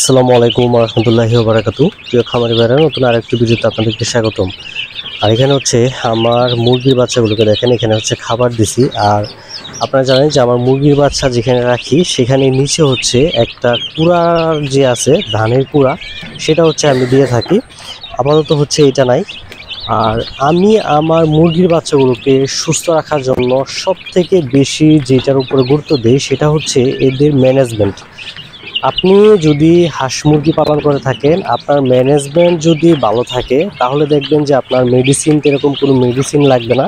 আসসালামু আলাইকুম ওয়া রাহমাতুল্লাহি ওয়া বারাকাতুহু। প্রিয় খামারি ভাইরা, নতুন আরেকটি ভিডিওতে আপনাদেরকে স্বাগতম। আর এখানে হচ্ছে আমার মুরগির বাচ্চাগুলোকে দেখেন, এখানে হচ্ছে খাবার দিছি। আর আপনারা জানেন যে আমার মুরগির বাচ্চা যেখানে রাখি সেখানে নিচে হচ্ছে একটা কুড়ার যে আছে ধানের কুড়া, সেটা হচ্ছে আমি দিয়ে থাকি। আপাতত হচ্ছে এটা নাই। আর আমি আমার মুরগির বাচ্চাগুলোকে সুস্থ রাখার জন্য সবথেকে বেশি যেটার উপরে গুরুত্ব দিই সেটা হচ্ছে এদের ম্যানেজমেন্ট। আপনি যদি হাঁস মুরগি পালন করে থাকেন, আপনার ম্যানেজমেন্ট যদি ভালো থাকে তাহলে দেখবেন যে আপনার মেডিসিন, এরকম কোনো মেডিসিন লাগবে না।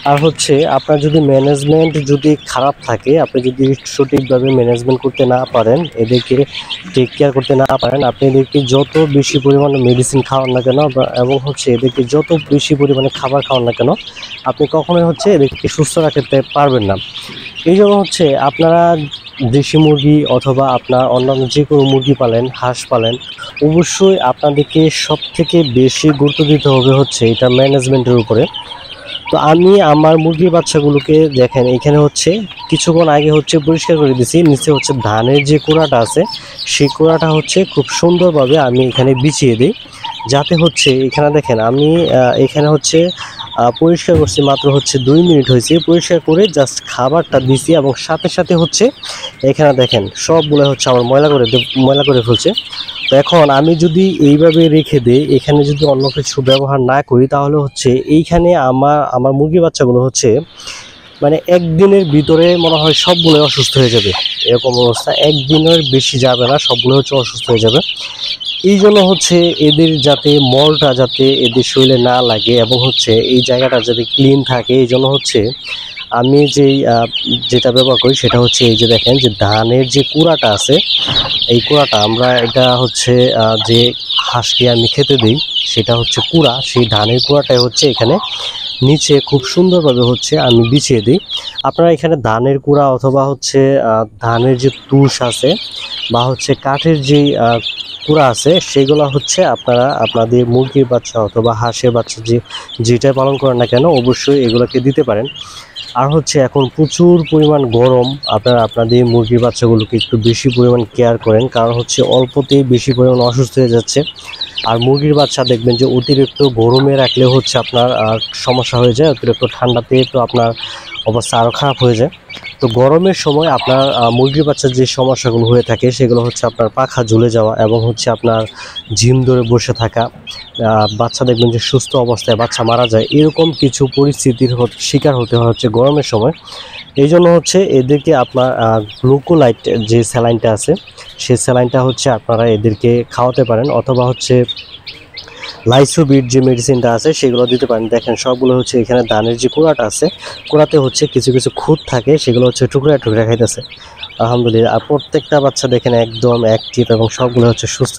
আর হচ্ছে আপনার যদি ম্যানেজমেন্ট যদি খারাপ থাকে, আপনি যদি সঠিকভাবে ম্যানেজমেন্ট করতে না পারেন, এদেরকে টেক কেয়ার করতে না পারেন, আপনি এদেরকে যত বেশি পরিমাণে মেডিসিন খাওয়ান না কেন এবং হচ্ছে এদেরকে যত বেশি পরিমাণে খাবার খাওয়ান না কেন, আপনি কখনোই হচ্ছে এদেরকে সুস্থ রাখতে পারবেন না। এই জন্য হচ্ছে আপনারা দেশি মুরগি অথবা আপনার অন্যান্য যে কোনো মুরগি পালেন, হাঁস পালেন, অবশ্যই আপনাদেরকে সবথেকে বেশি গুরুত্ব দিতে হবে হচ্ছে এটা ম্যানেজমেন্টের উপরে। তো আমি আমার মুরগির বাচ্চাগুলোকে দেখেন, এখানে হচ্ছে কিছুক্ষণ আগে হচ্ছে পরিষ্কার করে দিছি। নিচে হচ্ছে ধানের যে কুড়াটা আছে সেই কুড়াটা হচ্ছে খুব সুন্দরভাবে আমি এখানে বিছিয়ে দিই, যাতে হচ্ছে এখানে দেখেন আমি এখানে হচ্ছে পরিষ্কার করছি মাত্র হচ্ছে 2 মিনিট হয়েছে। পরিষ্কার করে জাস্ট খাবারটা দিছি এবং সাথে সাথে হচ্ছে এখানে দেখেন সবগুলো হচ্ছে আমার ময়লা করে ফেলছে। তো এখন আমি যদি এইভাবে রেখে দিই, এখানে যদি অন্য কিছু ব্যবহার না করি, তাহলে হচ্ছে এইখানে আমার মুরগি বাচ্চাগুলো হচ্ছে মানে একদিনের ভিতরে মনে হয় সবগুলো অসুস্থ হয়ে যাবে, এরকম অবস্থা। একদিনের বেশি যাবে না, সবগুলো হচ্ছে অসুস্থ হয়ে যাবে। এই জন্য হচ্ছে এদের যাতে মলটা যাতে এদের শরীরে না লাগে এবং হচ্ছে এই জায়গাটা যাতে ক্লিন থাকে, এই জন্য হচ্ছে আমি যেটা ব্যবহার করি সেটা হচ্ছে এই যে দেখেন যে ধানের যে কুড়াটা আছে, এই কুড়াটা আমরা এটা হচ্ছে যে হাঁসকে আমি খেতে দিই সেটা হচ্ছে কুড়া, সেই ধানের কুড়াটাই হচ্ছে এখানে নিচে খুব সুন্দরভাবে হচ্ছে আমি বিছিয়ে দিই। আপনারা এখানে ধানের কুড়া অথবা হচ্ছে ধানের যে তুষ আছে বা হচ্ছে কাঠের যে কুড়া আছে, সেগুলো হচ্ছে আপনারা আপনাদের মুরগির বাচ্চা অথবা হাঁসের বাচ্চা যেটাই পালন করেন না কেন অবশ্যই এগুলোকে দিতে পারেন। আর হচ্ছে এখন প্রচুর পরিমাণ গরম, আপনারা আপনাদের মুরগির বাচ্চাগুলোকে একটু বেশি পরিমাণ কেয়ার করেন, কারণ হচ্ছে অল্পতেই বেশি পরিমাণ অসুস্থ হয়ে যাচ্ছে। আর মুরগির বাচ্চা দেখবেন যে অতিরিক্ত গরমে রাখলে হচ্ছে আপনার সমস্যা হয়ে যায়, অতিরিক্ত ঠান্ডাতে তো আপনার অবস্থা আরও খারাপ হয়ে যায়। তো গরমের সময় আপনার মুরগির বাচ্চার যে সমস্যাগুলো হয়ে থাকে সেগুলো হচ্ছে আপনার পাখা ঝুলে যাওয়া এবং হচ্ছে আপনার ঝিম ধরে বসে থাকা, বাচ্চা দেখবেন যে সুস্থ অবস্থায় বাচ্চা মারা যায়, এরকম কিছু পরিস্থিতির শিকার হতে হচ্ছে গরমের সময়। এই জন্য হচ্ছে এদেরকে আপনার গ্লুকোলাইট যে স্যালাইনটা আছে সেই স্যালাইনটা হচ্ছে আপনারা এদেরকে খাওয়াতে পারেন, অথবা হচ্ছে লাইসোবিট যে মেডিসিনটা আছে সেগুলো দিতে পারেন। দেখেন সবগুলো হচ্ছে এখানে ধানের যে কুড়াটা আছে, কুড়াতে হচ্ছে কিছু কিছু খুঁত থাকে, সেগুলো হচ্ছে টুকরা টুকরা খাইতেছে। আলহামদুলিল্লাহ। আর প্রত্যেকটা বাচ্চা দেখেন একদম অ্যাক্টিভ এবং সবগুলো হচ্ছে সুস্থ।